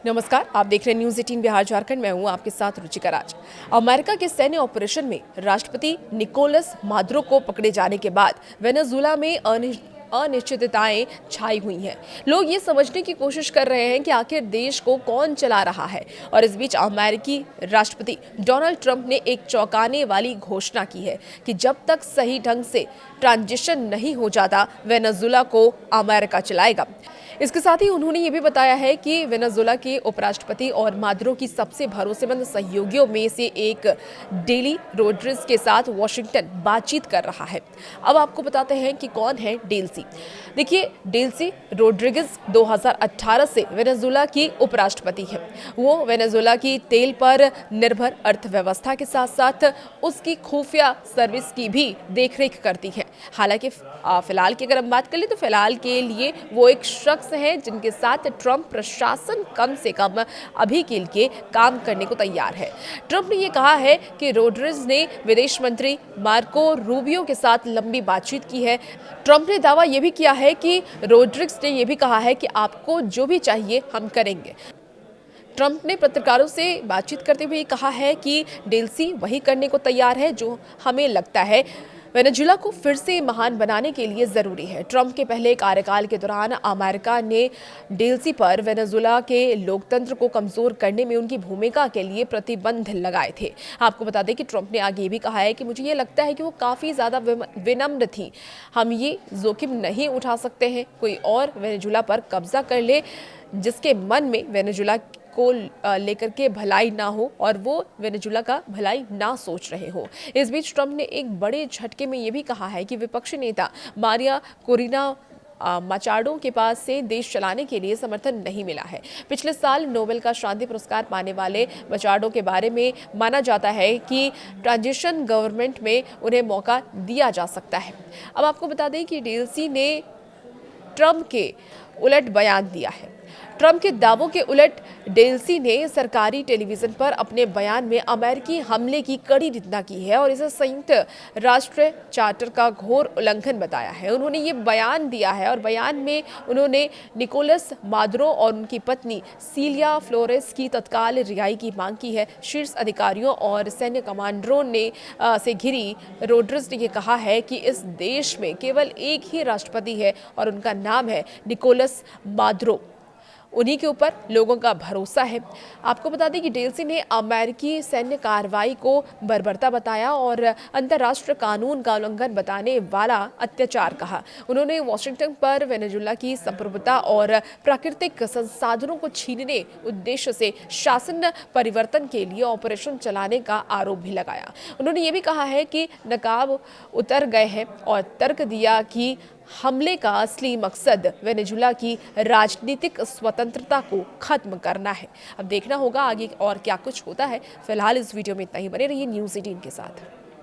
नमस्कार, आप देख रहे हैं न्यूज़ 18 बिहार झारखंड। मैं हूं आपके साथ रुचिका राज। अमेरिका के सैन्य ऑपरेशन में राष्ट्रपति निकोलस मादुरो को पकड़े जाने के बाद वेनेजुएला में अनिश्चितताएं छाई हुई हैं। लोग ये समझने की कोशिश कर रहे हैं कि आखिर देश को कौन चला रहा है। और इस बीच अमेरिकी राष्ट्रपति डोनाल्ड ट्रंप ने एक चौंकाने वाली घोषणा की है कि जब तक सही ढंग से ट्रांजिशन नहीं हो जाता, वेनेजुएला को अमेरिका चलाएगा। इसके साथ ही उन्होंने ये भी बताया है कि वेनेजुएला के उपराष्ट्रपति और मादुरो की सबसे भरोसेमंद सहयोगियों में से एक डेली रोड्रिग्स के साथ वाशिंगटन बातचीत कर रहा है। अब आपको बताते हैं कि कौन है डेल्सी। देखिए, डेल्सी रोड्रिग्स 2018 से वेनेजुएला की उपराष्ट्रपति है। वो वेनेजुएला की तेल पर निर्भर अर्थव्यवस्था के साथ साथ उसकी खुफिया सर्विस की भी देखरेख करती है। हालांकि फिलहाल की अगर हम बात कर ले तो फिलहाल के लिए वो एक शख्स है जिनके साथ ट्रंप प्रशासन कम से कम अभी के लिए काम करने को तैयार है। ट्रंप ने ये कहा है कि रोड्रिग्स ने विदेश मंत्री मार्को रूबियो के साथ लंबी बातचीत की है। ट्रंप ने दावा ये भी किया है कि रोड्रिग्स ने ये भी कहा है कि आपको जो भी चाहिए हम करेंगे। ट्रंप ने पत्रकारों से बातचीत करते हुए कहा है कि डेल्सी वही करने को तैयार है जो हमें लगता है वेनेजुएला को फिर से महान बनाने के लिए जरूरी है। ट्रंप के पहले कार्यकाल के दौरान अमेरिका ने डेल्सी पर वेनेजुएला के लोकतंत्र को कमजोर करने में उनकी भूमिका के लिए प्रतिबंध लगाए थे। आपको बता दें कि ट्रंप ने आगे भी कहा है कि मुझे ये लगता है कि वो काफ़ी ज़्यादा विनम्र थी। हम ये जोखिम नहीं उठा सकते हैं कोई और वेनेजुएला पर कब्जा कर ले जिसके मन में वेनेजुएला को लेकर के भलाई ना हो और वो वेनेजुएला का भलाई ना सोच रहे हो। इस बीच ट्रंप ने एक बड़े झटके में ये भी कहा है कि विपक्षी नेता मारिया कोरिना माचाडो के पास से देश चलाने के लिए समर्थन नहीं मिला है। पिछले साल नोबेल का शांति पुरस्कार पाने वाले माचाडो के बारे में माना जाता है कि ट्रांजिशन गवर्नमेंट में उन्हें मौका दिया जा सकता है। अब आपको बता दें कि डेल्सी ने ट्रंप के उलट बयान दिया है। ट्रंप के दावों के उलट डेल्सी ने सरकारी टेलीविजन पर अपने बयान में अमेरिकी हमले की कड़ी निंदा की है और इसे संयुक्त राष्ट्र चार्टर का घोर उल्लंघन बताया है। उन्होंने ये बयान दिया है और बयान में उन्होंने निकोलस मादुरो और उनकी पत्नी सिलिया फ्लोरेस की तत्काल रिहाई की मांग की है। शीर्ष अधिकारियों और सैन्य कमांडरों ने से घिरी रोड्रिग्स ने कहा है कि इस देश में केवल एक ही राष्ट्रपति है और उनका नाम है निकोलस मादुरो। उन्हीं के ऊपर लोगों का भरोसा है। आपको बता दें कि डेल्सी ने अमेरिकी सैन्य कार्रवाई को बर्बरता बताया और अंतर्राष्ट्रीय कानून का उल्लंघन बताने वाला अत्याचार कहा। उन्होंने वाशिंगटन पर वेनेजुएला की संप्रभुता और प्राकृतिक संसाधनों को छीनने उद्देश्य से शासन परिवर्तन के लिए ऑपरेशन चलाने का आरोप भी लगाया। उन्होंने ये भी कहा है कि नकाब उतर गए हैं और तर्क दिया कि हमले का असली मकसद वेनेजुएला की राजनीतिक स्वतंत्रता को खत्म करना है। अब देखना होगा आगे और क्या कुछ होता है। फिलहाल इस वीडियो में इतना ही। बने रहिए न्यूज़ 18 के साथ।